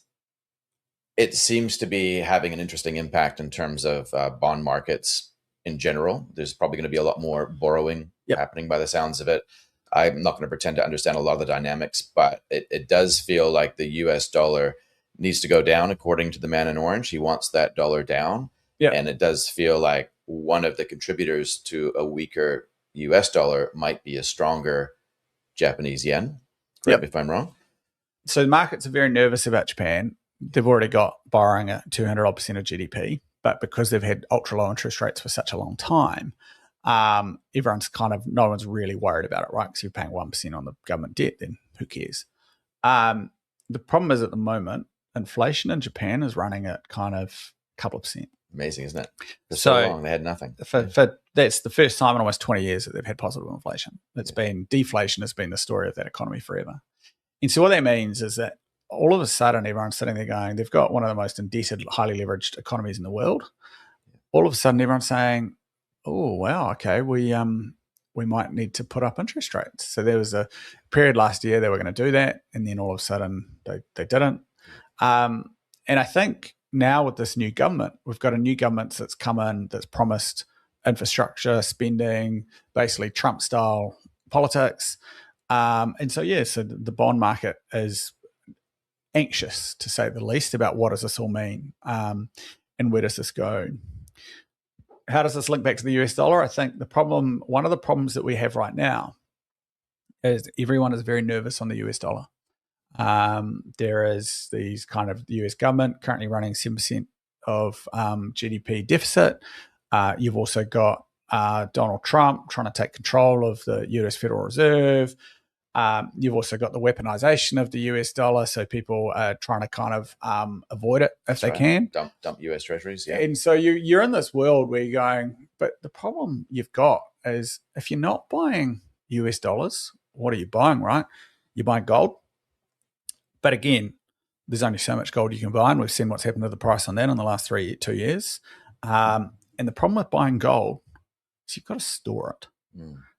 it seems to be having an interesting impact in terms of bond markets in general. There's probably going to be a lot more borrowing happening by the sounds of it. I'm not going to pretend to understand a lot of the dynamics, but it does feel like the US dollar needs to go down according to the man in orange. He wants that dollar down. Yeah. And it does feel like one of the contributors to a weaker US dollar might be a stronger Japanese yen. Correct me if I'm wrong. So the markets are very nervous about Japan. They've already got borrowing at 200% of GDP, but because they've had ultra low interest rates for such a long time, no one's really worried about it, right? Because you're paying 1% on the government debt, then who cares? The problem is at the moment, inflation in Japan is running at kind of a couple of percent. Amazing, isn't it? For so long, they had nothing. That's the first time in almost 20 years that they've had positive inflation. Deflation has been the story of that economy forever. And so what that means is that all of a sudden, everyone's sitting there going, they've got one of the most indebted, highly leveraged economies in the world. All of a sudden, everyone's saying, oh, wow, okay, we might need to put up interest rates. So there was a period last year they were going to do that, and then all of a sudden they didn't. And I think now with this new government, we've got a new government that's come in that's promised infrastructure, spending, basically Trump-style politics. And so the bond market is anxious, to say the least, about what does this all mean and where does this go. How does this link back to the US dollar? I think one of the problems that we have right now is everyone is very nervous on the US dollar. There is these kind of the US government currently running 7% of GDP deficit. You've also got Donald Trump trying to take control of the US Federal Reserve. You've also got the weaponization of the US dollar, so people are trying to kind of avoid it if they can. Dump US treasuries, yeah. And so you're in this world where you're going, but the problem you've got is if you're not buying US dollars, what are you buying, right? You're buying gold. But again, there's only so much gold you can buy, and we've seen what's happened to the price on that in the last 2 years. And the problem with buying gold is you've got to store it.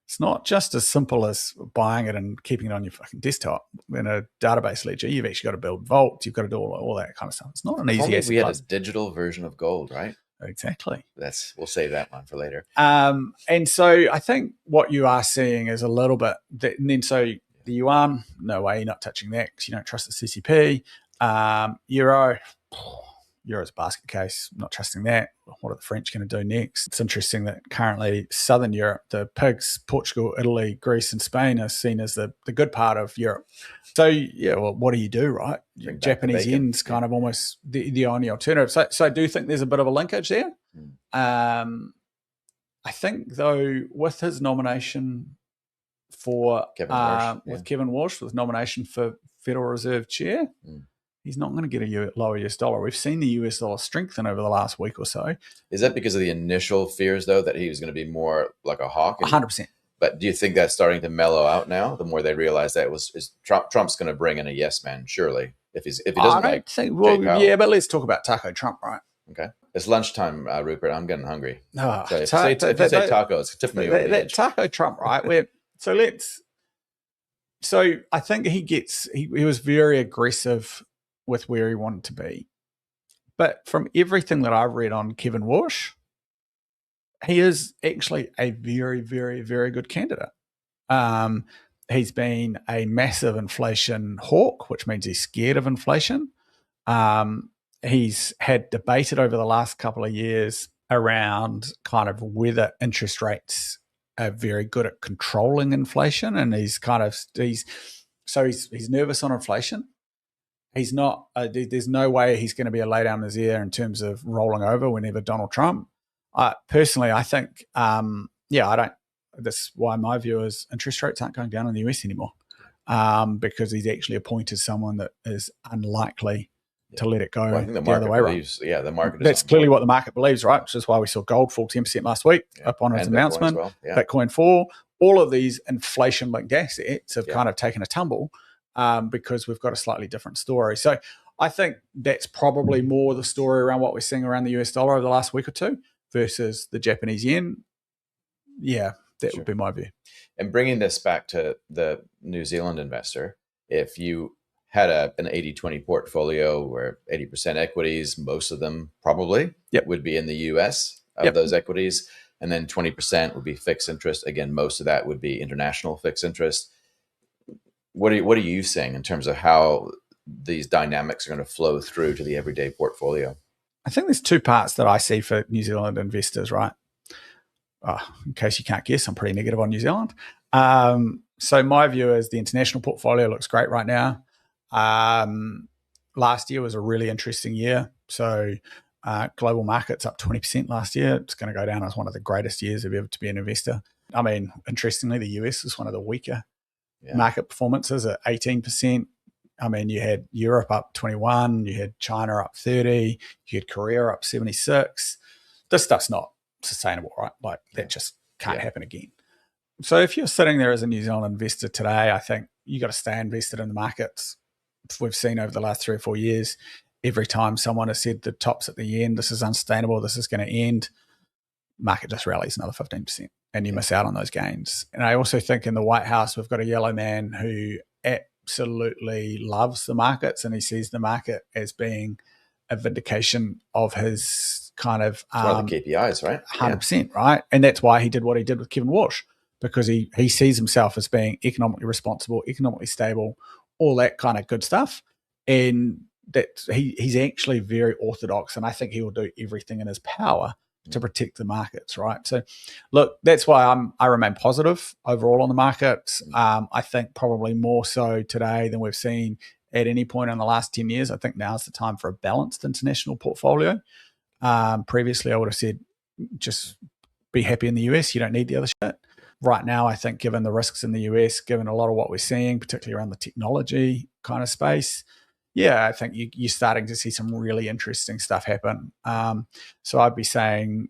It's not just as simple as buying it and keeping it on your fucking desktop in a database ledger. You've actually got to build vaults. You've got to do all that kind of stuff. It's not an easy asset. We had a digital version of gold, right? Exactly. We'll save that one for later. And so I think what you are seeing is a little bit, and then so the yuan, no way, you're not touching that because you don't trust the CCP. Euro's a basket case, not trusting that. What are the French going to do next? It's interesting that currently Southern Europe, the pigs, Portugal, Italy, Greece, and Spain are seen as the good part of Europe. So, what do you do, right? Japanese yen's kind of almost the only alternative. So I do think there's a bit of a linkage there. I think, though, with his nomination for Kevin Walsh, with nomination for Federal Reserve Chair, he's not going to get a lower US dollar. We've seen the US dollar strengthen over the last week or so. Is that because of the initial fears, though, that he was going to be more like a hawk? 100%. But do you think that's starting to mellow out now? The more they realize that Trump's going to bring in a yes man, surely, if he doesn't but let's talk about Taco Trump, right? Okay. It's lunchtime, Rupert. I'm getting hungry. So if you say taco, it's tipping me over the edge. Taco Trump, right? So let's So I think he was very aggressive with where he wanted to be. But from everything that I've read on Kevin Walsh, he is actually a very, very, very good candidate. He's been a massive inflation hawk, which means he's scared of inflation. He's had debated over the last couple of years around kind of whether interest rates are very good at controlling inflation, and he's nervous on inflation. He's not. There's no way he's going to be a lay down his ear in terms of rolling over whenever Donald Trump. Personally, I think, I don't. That's why my view is interest rates aren't going down in the US anymore, because he's actually appointed someone that is unlikely to let it go. Well, I think the market believes, right? The market. That's clearly what the market believes, right? Which is why we saw gold fall 10% last week upon his announcement. Bitcoin fall. All of these inflation-linked assets have kind of taken a tumble because we've got a slightly different story. So I think that's probably more the story around what we're seeing around the US dollar over the last week or two versus the Japanese yen. Yeah, that would be my view. And bringing this back to the New Zealand investor, if you had an 80-20 portfolio where 80% equities, most of them probably would be in the US of those equities, and then 20% would be fixed interest. Again, most of that would be international fixed interest. What are you saying in terms of how these dynamics are going to flow through to the everyday portfolio? I think there's two parts that I see for New Zealand investors, right? In case you can't guess, I'm pretty negative on New Zealand. So my view is the international portfolio looks great right now. Last year was a really interesting year. So global markets up 20% last year. It's going to go down as one of the greatest years ever to be an investor. I mean, interestingly, the US is one of the weaker market performances at 18%. I mean, you had Europe up 21, you had China up 30, you had Korea up 76. This stuff's not sustainable, right? Like that just can't happen again. So if you're sitting there as a New Zealand investor today, I think you got to stay invested in the markets. We've seen over the last 3 or 4 years, every time someone has said the top's at the end, this is unsustainable, this is going to end, market just rallies another 15% and you miss out on those gains. And I also think in the White House, we've got a yellow man who absolutely loves the markets and he sees the market as being a vindication of his kind of one of the KPIs, right? 100%, right? And that's why he did what he did with Kevin Walsh, because he sees himself as being economically responsible, economically stable, all that kind of good stuff. And that he's actually very orthodox, and I think he will do everything in his power to protect the markets, right? So, look, that's why I remain positive overall on the markets. I think probably more so today than we've seen at any point in the last 10 years. I think now's the time for a balanced international portfolio. Previously, I would have said just be happy in the US. You don't need the other shit. Right now, I think given the risks in the US, given a lot of what we're seeing, particularly around the technology kind of space, I think you're starting to see some really interesting stuff happen. So I'd be saying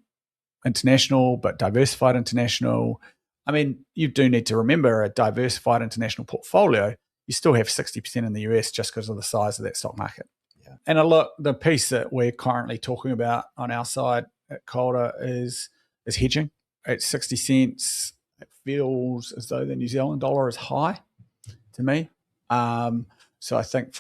international, but diversified international. I mean, you do need to remember a diversified international portfolio, you still have 60% in the US just because of the size of that stock market. Yeah. And look, the piece that we're currently talking about on our side at Calder is hedging. At 60 cents, it feels as though the New Zealand dollar is high to me. So I think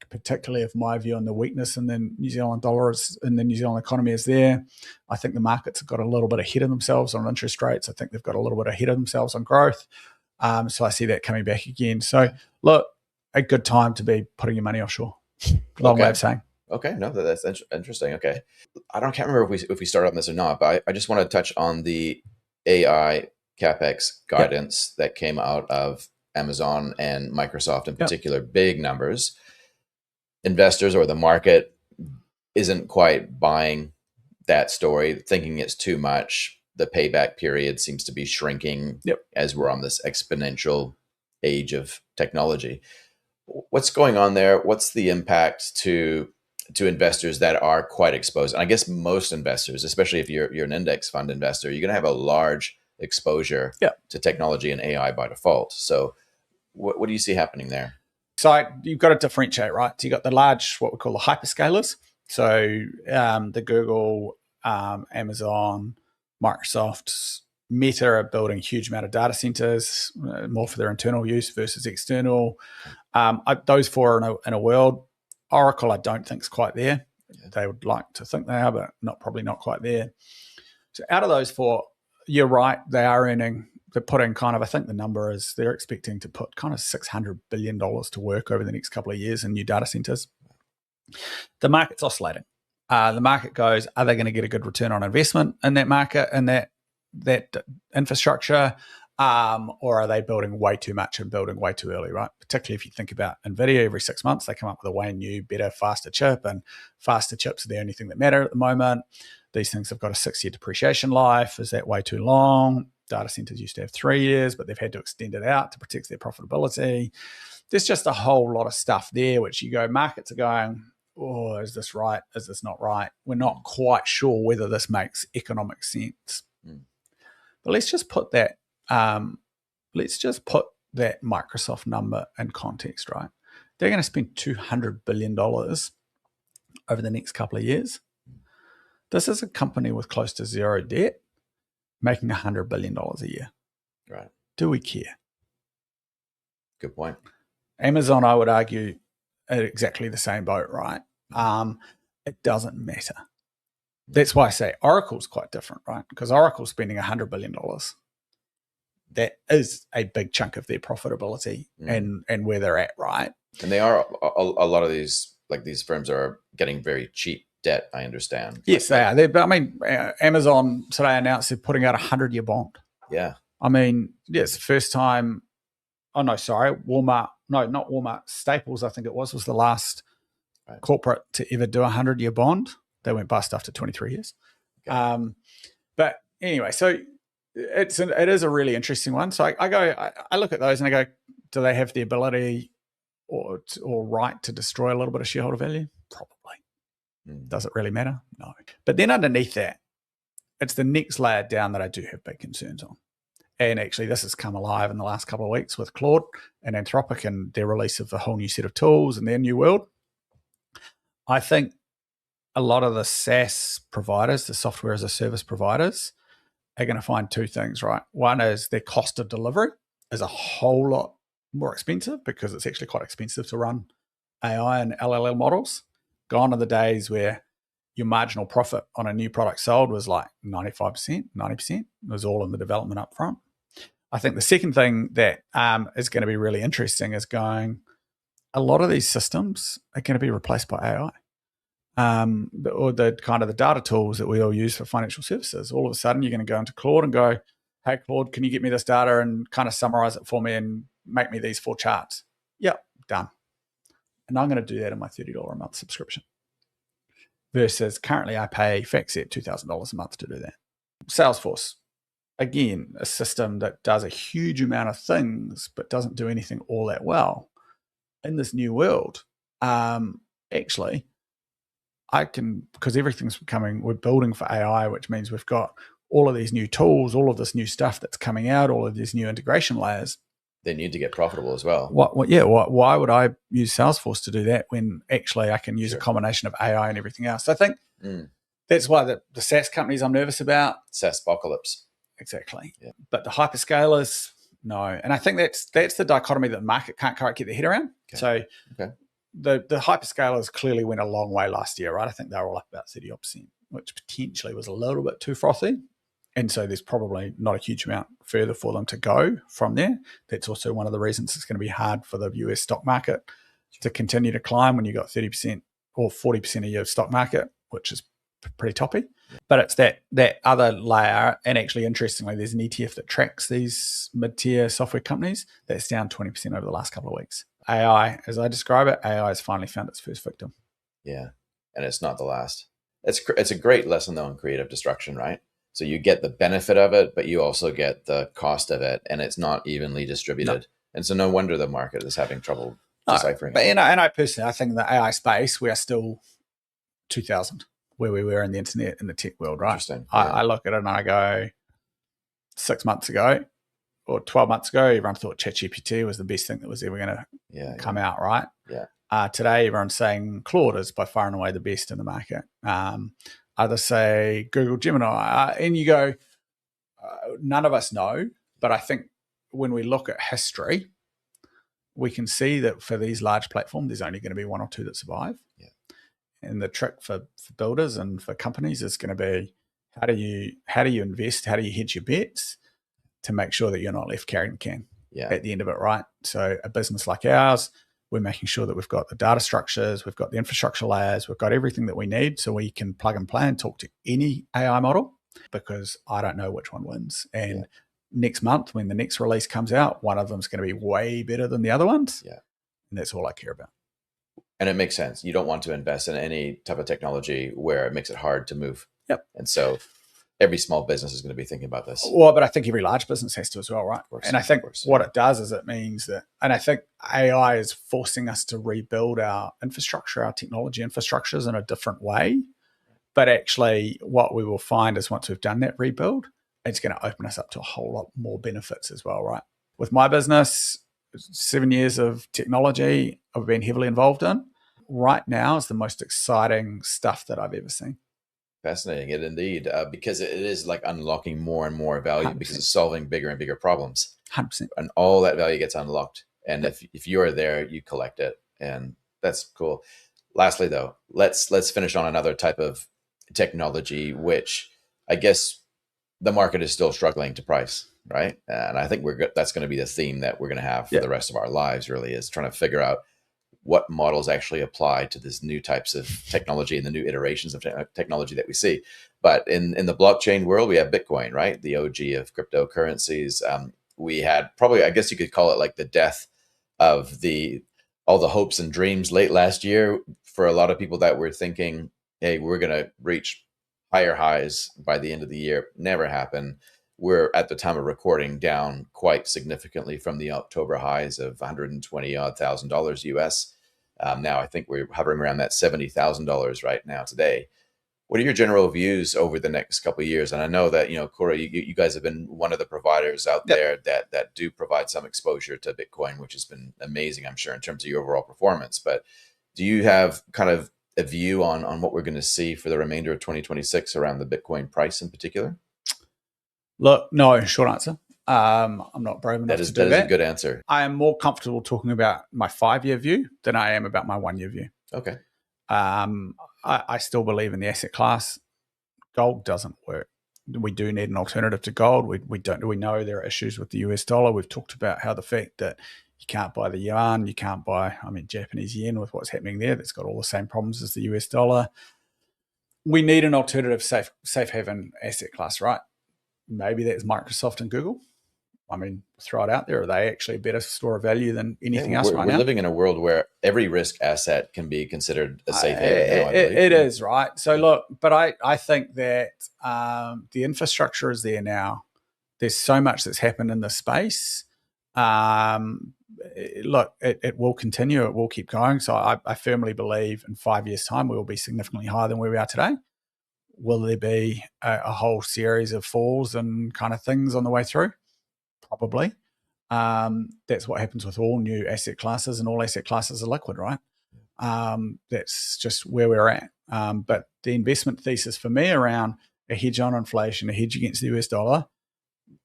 particularly if my view on the weakness in the New Zealand dollar in the New Zealand economy is there, I think the markets have got a little bit ahead of themselves on interest rates. I think they've got a little bit ahead of themselves on growth. So I see that coming back again. So look, a good time to be putting your money offshore. Long way of saying. Okay, no, that's interesting. Okay, can't remember if we started on this or not, but I just want to touch on the AI capex guidance that came out of Amazon and Microsoft in particular, big numbers. Investors or the market isn't quite buying that story, thinking it's too much. The payback period seems to be shrinking as we're on this exponential age of technology. What's going on there? What's the impact to investors that are quite exposed? And I guess most investors, especially if you're an index fund investor, you're going to have a large exposure to technology and AI by default. So what do you see happening there? So you've got to differentiate, right? So you've got the large, what we call the hyperscalers. So the Google, Amazon, Microsoft, Meta are building a huge amount of data centers, more for their internal use versus external. Those four are in a world. Oracle, I don't think is quite there. Yeah. They would like to think they are, but probably not quite there. So out of those four, you're right, they are earning. They're putting kind of, I think the number is they're expecting to put kind of $600 billion to work over the next couple of years in new data centers. The market's oscillating. The market goes, are they going to get a good return on investment in that market and that infrastructure, or are they building way too much and building way too early, right? Particularly if you think about NVIDIA, every 6 months they come up with a way new, better, faster chip, and faster chips are the only thing that matter at the moment. These things have got a 6-year depreciation life. Is that way too long? Data centers used to have 3 years, but they've had to extend it out to protect their profitability. There's just a whole lot of stuff there, which you go, markets are going, oh, is this right? Is this not right? We're not quite sure whether this makes economic sense. But let's just put that Microsoft number in context, right? They're going to spend $200 billion over the next couple of years. This is a company with close to zero debt, making $100 billion a year. Right. Do we care? Good point. Amazon, I would argue, are exactly the same boat, right? It doesn't matter. That's why I say Oracle's quite different, right? Because Oracle's spending $100 billion. That is a big chunk of their profitability and where they're at, right? And they are, a lot of these, like these firms are getting very cheap debt, I understand. Yes, they are. But I mean, Amazon today announced they're putting out a 100-year bond. Yeah. I mean, it's the first time, Walmart, no, not Walmart, Staples, I think it was the last corporate to ever do a 100-year bond. They went bust after 23 years. Okay. But anyway, so it is a really interesting one. So I look at those and I go, do they have the ability or right to destroy a little bit of shareholder value? Probably. Does it really matter? No. But then underneath that, it's the next layer down that I do have big concerns on. And actually, this has come alive in the last couple of weeks with Claude and Anthropic and their release of a whole new set of tools in their new world. I think a lot of the SaaS providers, the software as a service providers, are going to find two things, right? One is their cost of delivery is a whole lot more expensive because it's actually quite expensive to run AI and LLM models. Gone are the days where your marginal profit on a new product sold was like 95%, 90%. It was all in the development up front. I think the second thing that is going to be really interesting is going, a lot of these systems are going to be replaced by AI. Or the kind of the data tools that we all use for financial services. All of a sudden, you're going to go into Claude and go, hey, Claude, can you get me this data and kind of summarize it for me and make me these 4 charts? Yep, done. And I'm going to do that in my $30 a month subscription. Versus currently I pay FactSet $2,000 a month to do that. Salesforce, again, a system that does a huge amount of things but doesn't do anything all that well. In this new world, actually, because everything's becoming, we're building for AI, which means we've got all of these new tools, all of this new stuff that's coming out, all of these new integration layers. They need to get profitable as well. Why would I use Salesforce to do that when actually I can use a combination of AI and everything else? So I think that's why the SaaS companies I'm nervous about. SaaS apocalypse. Exactly. Yeah. But the hyperscalers, no. And I think that's the dichotomy that the market can't quite get their head around. Okay. So the hyperscalers clearly went a long way last year, right? I think they were all up about 30%, which potentially was a little bit too frothy. And so there's probably not a huge amount further for them to go from there. That's also one of the reasons it's going to be hard for the US stock market to continue to climb when you've got 30% or 40% of your stock market, which is pretty toppy. But it's that other layer. And actually, interestingly, there's an ETF that tracks these mid-tier software companies that's down 20% over the last couple of weeks. AI, as I describe it, AI has finally found its first victim. Yeah, and it's not the last. It's a great lesson, though, in creative destruction, right? So you get the benefit of it, but you also get the cost of it, and it's not evenly distributed. No. And so no wonder the market is having trouble deciphering. But and I personally, I think in the AI space, we are still 2000, where we were in the internet, in the tech world, right? Interesting. I look at it and I go, 6 months ago or 12 months ago, everyone thought ChatGPT was the best thing that was ever going to come out, right? Yeah. Today, everyone's saying Claude is by far and away the best in the market. Others say Google Gemini. And you go, none of us know, but I think when we look at history, we can see that for these large platforms, there's only going to be one or two that survive. Yeah. And the trick for builders and for companies is going to be how do you invest, how do you hedge your bets to make sure that you're not left carrying the can at the end of it, right? So a business like ours, we're making sure that we've got the data structures, we've got the infrastructure layers, we've got everything that we need so we can plug and play and talk to any AI model, because I don't know which one wins. And next month when the next release comes out, one of them is going to be way better than the other ones. Yeah. And that's all I care about. And it makes sense. You don't want to invest in any type of technology where it makes it hard to move. Yep. And so every small business is going to be thinking about this. Well, but I think every large business has to as well, right? Course, and I think what it does is it means that, and I think AI is forcing us to rebuild our infrastructure, our technology infrastructures in a different way. But actually what we will find is once we've done that rebuild, it's going to open us up to a whole lot more benefits as well, right? With my business, 7 years of technology I've been heavily involved in. Right now is the most exciting stuff that I've ever seen. Fascinating, it indeed, because it is like unlocking more and more value 100%. because it's solving bigger and bigger problems. 100%. And all that value gets unlocked. And if you are there, you collect it. And that's cool. Lastly, though, let's finish on another type of technology, which I guess the market is still struggling to price, right? And I think that's going to be the theme that we're going to have for the rest of our lives, really, is trying to figure out what models actually apply to these new types of technology and the new iterations of technology that we see. But in the blockchain world, we have Bitcoin, right? The OG of cryptocurrencies. We had probably, I guess you could call it like the death of all the hopes and dreams late last year for a lot of people that were thinking, hey, we're going to reach higher highs by the end of the year. Never happened. We're at the time of recording down quite significantly from the October highs of $120,000 US. Now I think we're hovering around that $70,000 right now today. What are your general views over the next couple of years? And I know that, Cora, you guys have been one of the providers out there that do provide some exposure to Bitcoin, which has been amazing, I'm sure, in terms of your overall performance. But do you have kind of a view on what we're going to see for the remainder of 2026 around the Bitcoin price in particular? Look, no, short answer. I'm not brave enough to do that. That is a good answer. I am more comfortable talking about my 5-year view than I am about my 1-year view. Okay. I still believe in the asset class. Gold doesn't work. We do need an alternative to gold. We know there are issues with the US dollar. We've talked about how the fact that you can't buy the yuan, you can't buy, Japanese yen with what's happening there. That's got all the same problems as the US dollar. We need an alternative safe haven asset class, right? Maybe that's Microsoft and Google. Throw it out there. Are they actually a better store of value than anything else right now? We're living in a world where every risk asset can be considered a safe haven. It is, right? So look, but I think that the infrastructure is there now. There's so much that's happened in the space. Look, it will continue. It will keep going. So I firmly believe in 5 years' time, we will be significantly higher than where we are today. Will there be a whole series of falls and kind of things on the way through? Probably. That's what happens with all new asset classes, and all asset classes are liquid, right? That's just where we're at. But the investment thesis for me around a hedge on inflation, a hedge against the US dollar,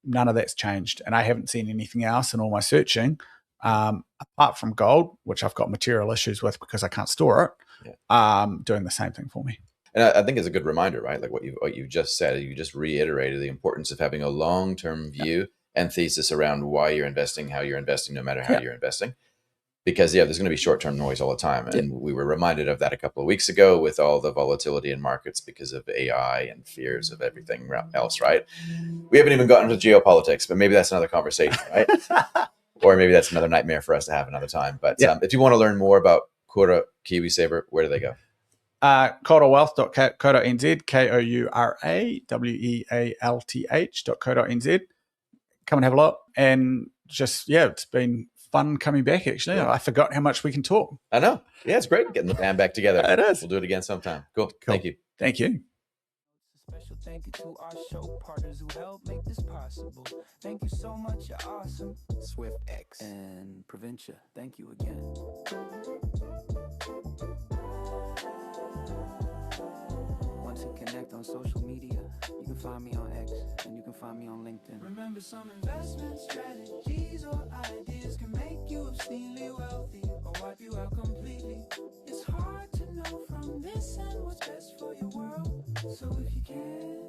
none of that's changed. And I haven't seen anything else in all my searching, apart from gold, which I've got material issues with because I can't store it, doing the same thing for me. And I think it's a good reminder, right? Like what you just said, you just reiterated the importance of having a long-term view and thesis around why you're investing, how you're investing, no matter how you're investing. Because there's going to be short-term noise all the time. And we were reminded of that a couple of weeks ago with all the volatility in markets because of AI and fears of everything else, right? We haven't even gotten into geopolitics, but maybe that's another conversation, right? Or maybe that's another nightmare for us to have another time. But if you want to learn more about Cora KiwiSaver, where do they go? Corawealth.co.nz, KOURAWEALTH.co.nz. Come and have a look. And just, it's been fun coming back, actually. I forgot how much we can talk. I know. Yeah, it's great getting the band back together. It is. We'll do it again sometime. Cool. Thank you. Thank you. Special thank you to our show partners who helped make this possible. Thank you so much, you're awesome. SwiftX and Provincia, thank you again. Want to connect on social media? You can find me on X, and you can find me on LinkedIn. Remember, some investment strategies or ideas can make you obscenely wealthy or wipe you out completely. It's hard to know from this end what's best for your world. So if you can,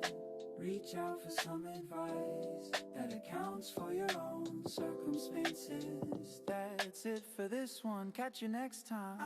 reach out for some advice that accounts for your own circumstances. That's it for this one. Catch you next time.